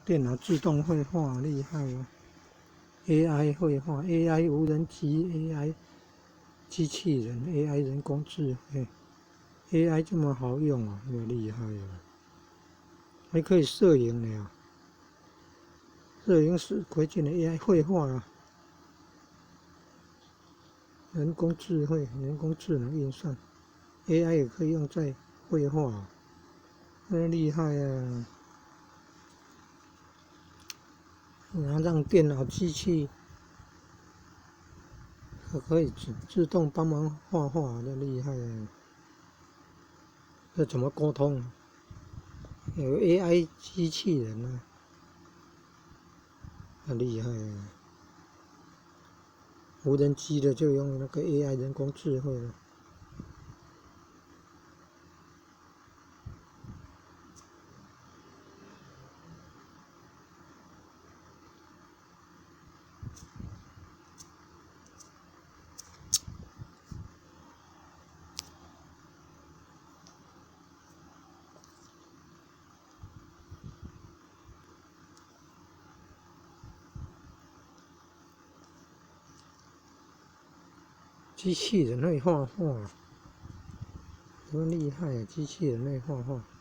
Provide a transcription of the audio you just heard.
电脑自动绘画厉害哦 ！AI 绘画，AI 无人机，AI 机器人，AI 人工智慧，AI 这么好用啊，又厉害了，还可以摄影呢。摄影师推荐的 AI 绘画啊，人工智慧、人工智能运算，AI 也可以用在绘画，很厉害啊！然后让电脑机器可以自动帮忙画画，这厉害啊！这怎么沟通？有 AI 机器人啊，很厉害啊！无人机的就用那个 AI 人工智慧了。机器人会画画，多厉害啊！机器人会画画。